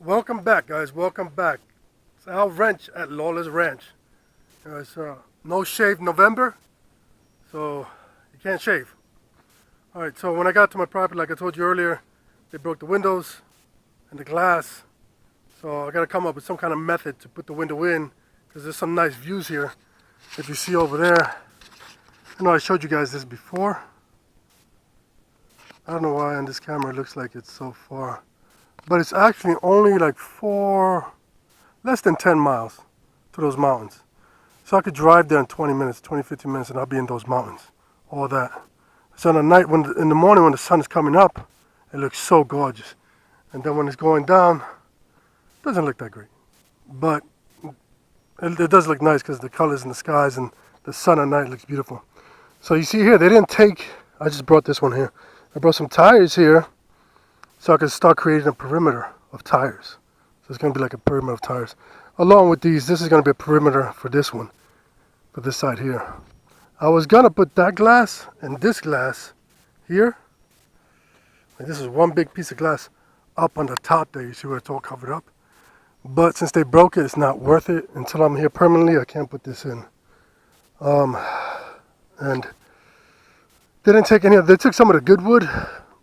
Welcome back, guys. Welcome back. It's Al Wrench at Lawless Ranch. It's no shave November, so you can't shave. All right. So when I got to my property, like I told you earlier, they broke the windows and the glass. So I got to come up with some kind of method to put the window in, because there's some nice views here. If you see over there, I know I showed you guys this before. I don't know why on this camera it looks like it's so far, but it's actually only like less than 10 miles to those mountains. So I could drive there in 20 minutes, 20, 15 minutes, and I'll be in those mountains. All that. So in the morning when the sun is coming up, it looks so gorgeous. And then when it's going down, it doesn't look that great. But it does look nice because the colors in the skies and the sun at night looks beautiful. So you see here, they didn't take, I just brought this one here. I brought some tires here so I could start creating a perimeter of tires. So it's going to be like a perimeter of tires. Along with these, this is going to be a perimeter for this one, for this side here. I was going to put that glass and this glass here. And this is one big piece of glass up on the top there. You see where it's all covered up. But since they broke it, it's not worth it. Until I'm here permanently, I can't put this in. And they didn't take they took some of the good wood,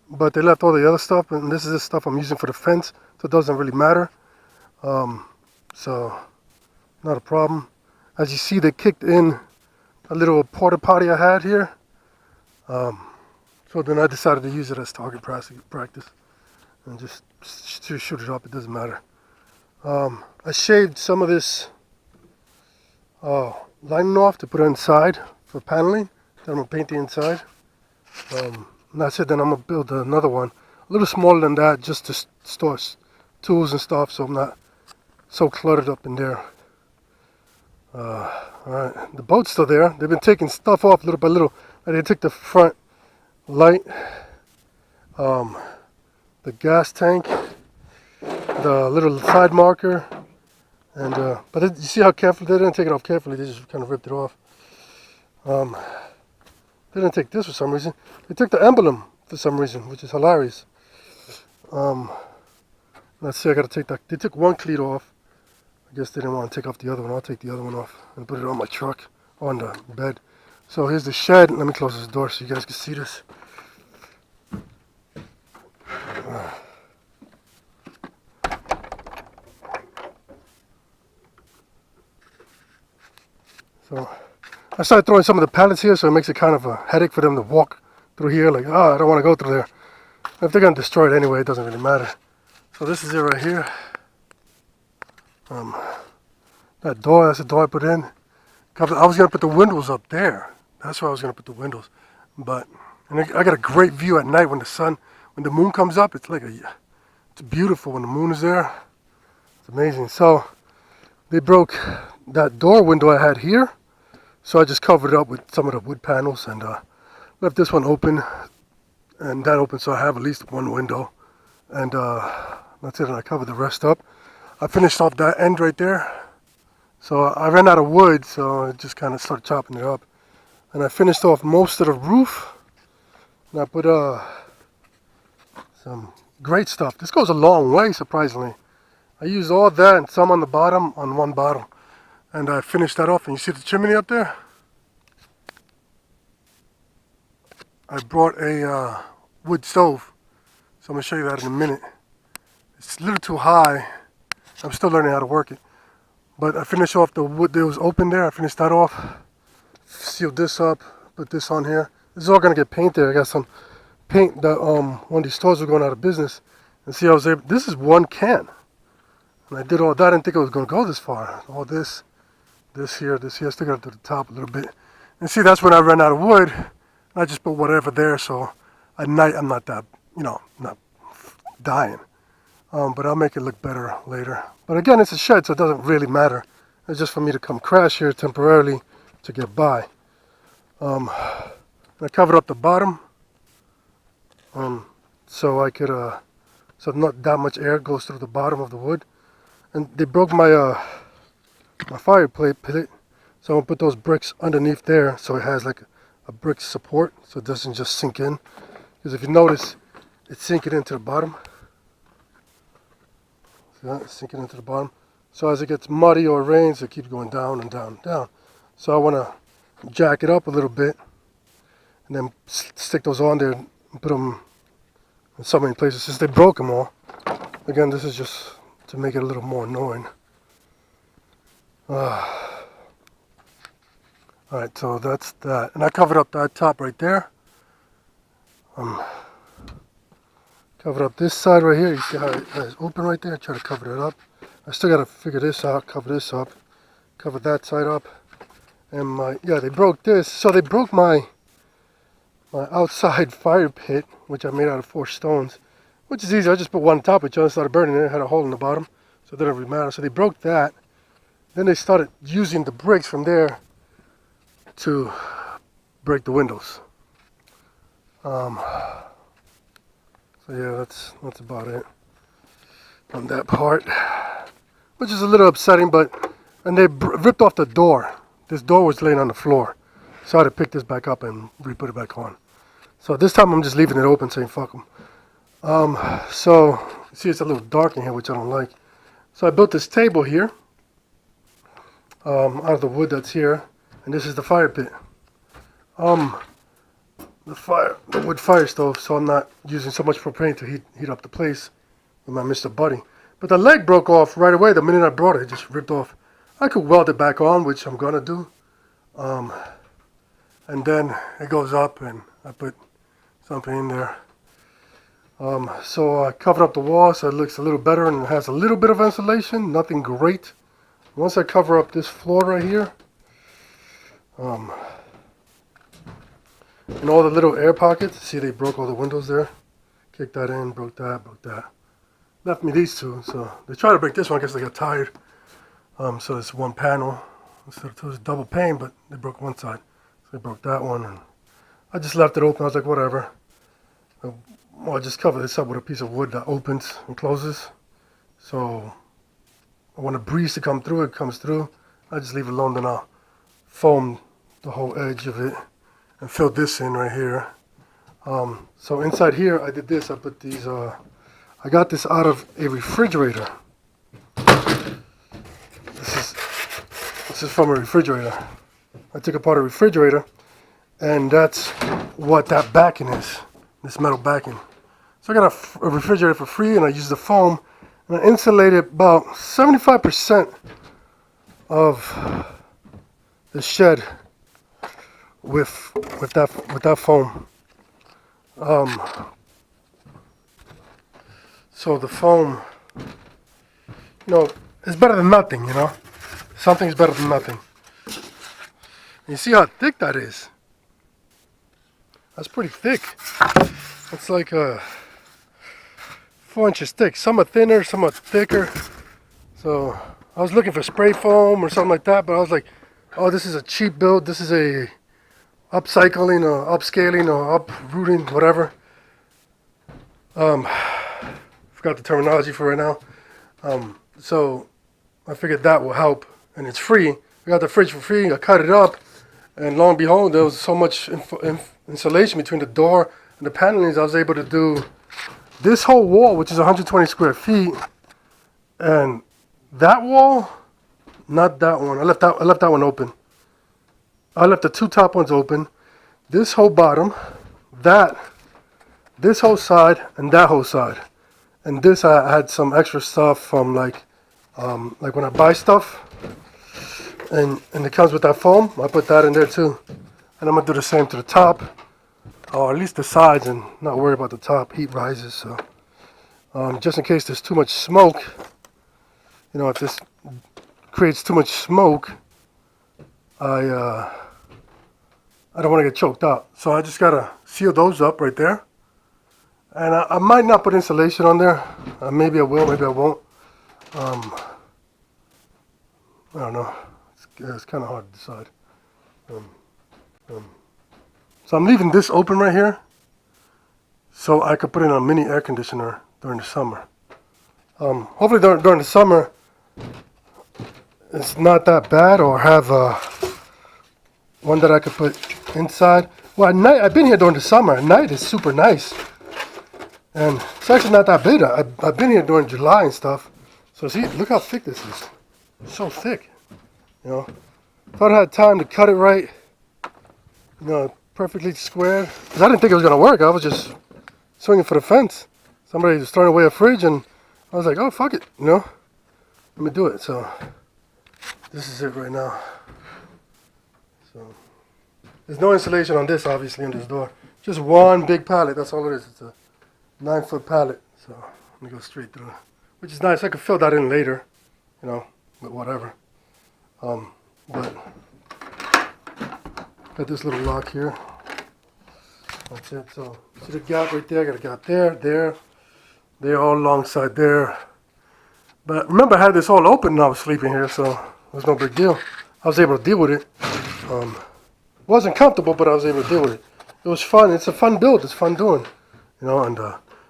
but they left all the other stuff. And this is the stuff I'm using for the fence, so it doesn't really matter. So, not a problem. As you see, they kicked in a little porta potty I had here. So then I decided to use it as target practice and just to shoot it up. It doesn't matter. I shaved some of this lining off to put it inside for paneling. Then I'm going to paint the inside. And that's it. Then I'm going to build another one, a little smaller than that, just to store tools and stuff, so I'm not so cluttered up in there. Alright, the boat's still there. They've been taking stuff off little by little. They took the front light, the gas tank, the little side marker, and but you see how carefully they didn't take it off carefully. They just kind of ripped it off. They didn't take this for some reason. They took the emblem for some reason, which is hilarious. Let's see. I got to take that. They took one cleat off. I guess they didn't want to take off the other one. I'll take the other one off and put it on my truck, on the bed. So here's the shed. Let me close this door so you guys can see this. So I started throwing some of the pallets here, so it makes it kind of a headache for them to walk through here. Like, oh, I don't want to go through there. If they're going to destroy it anyway, it doesn't really matter. So this is it right here. That door, that's the door I put in. I was going to put the windows up there. That's where I was going to put the windows. But and I got a great view at night when the moon comes up. It's it's beautiful when the moon is there. It's amazing. So they broke that door window I had here. So I just covered it up with some of the wood panels and left this one open and that open, so I have at least one window. And that's it, and I covered the rest up. I finished off that end right there. So I ran out of wood, so I just kind of started chopping it up. And I finished off most of the roof. And I put some great stuff. This goes a long way, surprisingly. I used all that and some on the bottom, on one bottle. And I finished that off. And you see the chimney up there? I brought a wood stove. So I'm going to show you that in a minute. It's a little too high. I'm still learning how to work it. But I finished off the wood that was open there. I finished that off. Sealed this up. Put this on here. This is all going to get painted. I got some paint that one of these stores were going out of business. And see, I was able, this is one can. And I did all that. I didn't think it was going to go this far. All this here. I still got to the top a little bit. And see, that's when I ran out of wood. And I just put whatever there. So at night, I'm not that, not dying. But I'll make it look better later. But again, it's a shed, so it doesn't really matter. It's just for me to come crash here temporarily to get by. I covered up the bottom so I could, so not that much air goes through the bottom of the wood. And they broke my my fire plate, so I'm gonna put those bricks underneath there so it has like a brick support, so it doesn't just sink in. Because if you notice, it's sinking into the bottom. See that? It's sinking into the bottom. So as it gets muddy or rains, it keeps going down and down and down. So I want to jack it up a little bit and then stick those on there and put them in so many places. Since they broke them all, again, this is just to make it a little more annoying. Alright, so that's that. And I covered up that top right there. Covered up this side right here. You see how it's open right there? I try to cover it up. I still got to figure this out, cover this up. Cover that side up. And they broke this. So they broke my outside fire pit, which I made out of 4 stones. Which is easy. I just put one on top of each other and started burning it. It had a hole in the bottom. So it didn't really matter. So they broke that. Then they started using the bricks from there to break the windows. So yeah, that's about it on that part, which is a little upsetting. And they ripped off the door. This door was laying on the floor, so I had to pick this back up and re-put it back on. So this time I'm just leaving it open, saying fuck them. So see, it's a little dark in here, which I don't like. So I built this table here out of the wood that's here, and this is the fire pit. The wood fire stove, so I'm not using so much propane to heat up the place with my Mr. Buddy. But the leg broke off right away the minute I brought it. It just ripped off. I could weld it back on, which I'm gonna do. And then it goes up, and I put something in there. So I covered up the wall so it looks a little better, and it has a little bit of insulation, nothing great. Once I cover up this floor right here, and all the little air pockets, see they broke all the windows there. Kicked that in, broke that. Left me these two, so they tried to break this one, I guess they got tired. So it's one panel, instead of two, it's double pane, but they broke one side. So they broke that one, and I just left it open. I was like, whatever. Well, I just cover this up with a piece of wood that opens and closes. So when a breeze to come through, it comes through. I just leave it alone, then I'll foam the whole edge of it and fill this in right here. So inside here, I did this. I put these, I got this out of a refrigerator. This is from a refrigerator. I took apart a refrigerator, and that's what that backing is, this metal backing. So I got a refrigerator for free, and I used the foam, and I insulated about 75% of the shed with that foam. So the foam, it's better than nothing, Something's better than nothing. And you see how thick that is? That's pretty thick. It's like 4 inches thick. Some are thinner, some are thicker. So I was looking for spray foam or something like that, but I was like, oh, this is a cheap build. This is a upcycling or upscaling or uprooting, whatever. Forgot the terminology for right now. So I figured that will help, and it's free. I got the fridge for free. I cut it up, and lo and behold, there was so much insulation between the door and the panelings. I was able to do this whole wall, which is 120 square feet, and that wall, not that one. I left that one open. I left the 2 top ones open. This whole bottom, this whole side, and that whole side. And this I had some extra stuff from like when I buy stuff, and it comes with that foam. I put that in there too. And I'm gonna do the same to the top, or at least the sides, and not worry about the top. Heat rises, so just in case there's too much smoke. If this creates too much smoke, I don't want to get choked out. So I just gotta seal those up right there. And I might not put insulation on there. Maybe I will, maybe I won't. I don't know. It's kind of hard to decide. So I'm leaving this open right here, so I could put in a mini air conditioner during the summer. Hopefully during the summer, it's not that bad, or have one that I could put inside. Well, at night, I've been here during the summer. At night, it's super nice. And it's actually not that bad. I've been here during July and stuff, So see, look how thick this is. It's so thick, you know. If I'd had time to cut it right, you know, perfectly squared. Because I didn't think it was going to work. I was just swinging for the fence. Somebody was throwing away a fridge and I was like, oh, fuck it, you know. Let me do it. So this is it right now. So there's no insulation on this, obviously, on this door. Just one big pallet. That's all it is. It's a 9-foot pallet. So let me go straight through, which is nice. I could fill that in later, you know, but whatever. But got this little lock here. That's it. So see the gap right there? I got a gap there, all alongside there. But remember, I had this all open when I was sleeping here, so it was no big deal. I was able to deal with it. Wasn't comfortable, but I was able to deal with it. It was fun. It's a fun build. It's fun doing, you know. And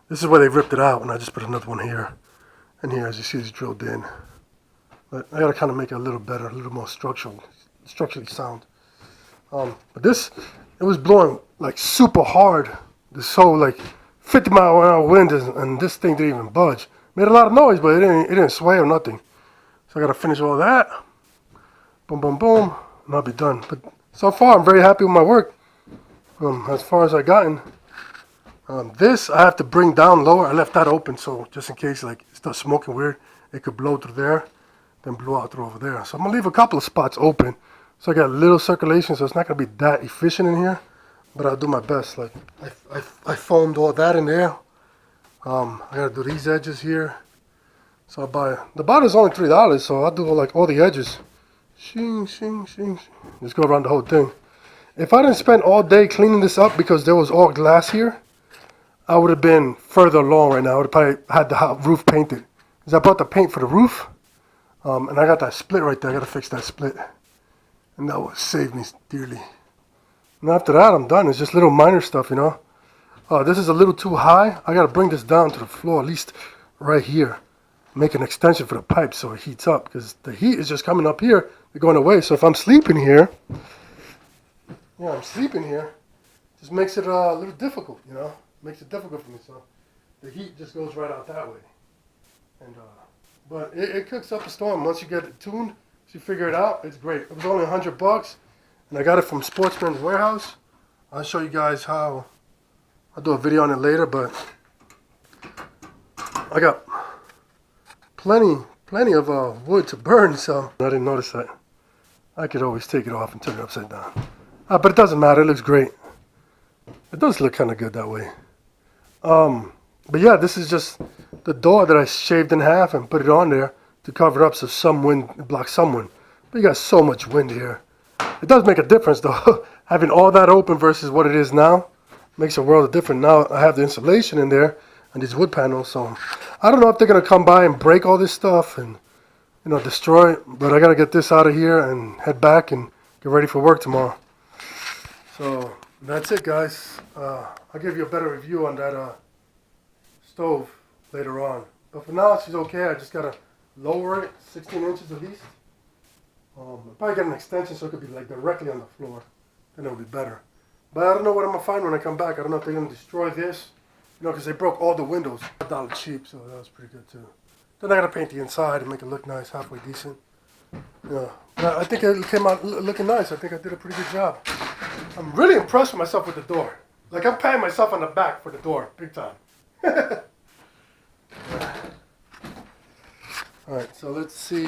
this is where they ripped it out, and I just put another one here. And here, as you see, it's drilled in. But I gotta kind of make it a little better, a little more structurally sound. But this, it was blowing like super hard. This whole like 50-mile-an-hour wind, and this thing didn't even budge. Made a lot of noise, but it didn't sway or nothing. So I gotta finish all that. Boom, boom, boom, and I'll be done. But so far, I'm very happy with my work. As far as I gotten. This I have to bring down lower. I left that open so just in case like it starts smoking weird, it could blow through there, then blow out through over there. So I'm gonna leave a couple of spots open. So I got little circulation, so it's not gonna be that efficient in here, but I'll do my best. Like I foamed all that in there. I gotta do these edges here. So I'll buy, the bottle's only $3, so I'll do all the edges. Shing, shing, shing, shing. Just go around the whole thing. If I didn't spend all day cleaning this up because there was all glass here, I would have been further along right now. I would have probably had the roof painted. Because I bought the paint for the roof, and I got that split right there. I got to fix that split. And that would save me dearly. And after that, I'm done. It's just little minor stuff, you know. This is a little too high. I got to bring this down to the floor, at least right here. Make an extension for the pipe so it heats up. Because the heat is just coming up here. They're going away. So if I'm sleeping here, just makes it a little difficult, you know. Makes it difficult for me. So the heat just goes right out that way. And but it cooks up a storm. Once you get it tuned, once you figure it out, it's great. It was only $100, and I got it from Sportsman's Warehouse. I'll show you guys how. I'll do a video on it later, but I got plenty of wood to burn, so I didn't notice that. I could always take it off and turn it upside down. But it doesn't matter. It looks great. It does look kind of good that way. But yeah, this is just the door that I shaved in half and put it on there to cover it up so some wind blocks some wind. But you got so much wind here. It does make a difference though. Having all that open versus what it is now makes a world of difference. Now I have the insulation in there and these wood panels, so I don't know if they're gonna come by and break all this stuff and, you know, destroy it. But I gotta get this out of here and head back and get ready for work tomorrow. So that's it, guys. I'll give you a better review on that stove later on. But for now, she's okay. I just gotta lower it 16 inches at least. I'll probably get an extension so it could be like directly on the floor. Then it'll be better. But I don't know what I'm gonna find when I come back. I don't know if they're gonna destroy this, you know, because they broke all the windows. $1 cheap, so that was pretty good too. Then I gotta paint the inside and make it look nice, halfway decent. Yeah, but I think it came out looking nice. I think I did a pretty good job. I'm really impressed with myself with the door. Like, I'm patting myself on the back for the door, big time. Alright, so let's see.